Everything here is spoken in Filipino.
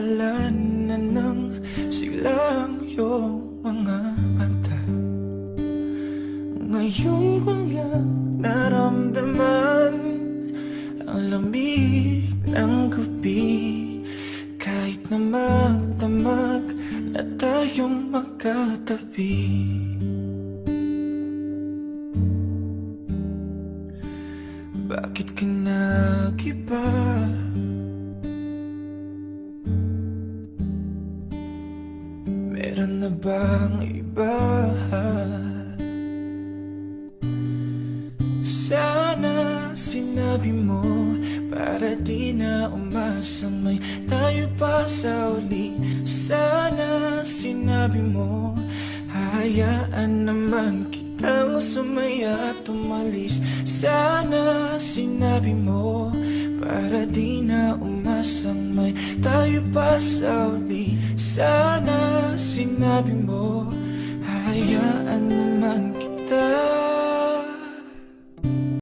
nawalan na ng silang iyong mga mata. Ngayon ko lang naramdaman ang lamig ng gabi, kahit na magdamag na tayong magkatabi. Bakit ka nag-iba? Meron na bang iba? Sana sinabi mo para di na umasang may tayo pa sa uli. Sana sinabi mo hayaan naman kitang sumaya at umalis. Sana sinabi mo para di na umasang may tayo pa sa uli. Sana sinabi mo hayaan naman kita.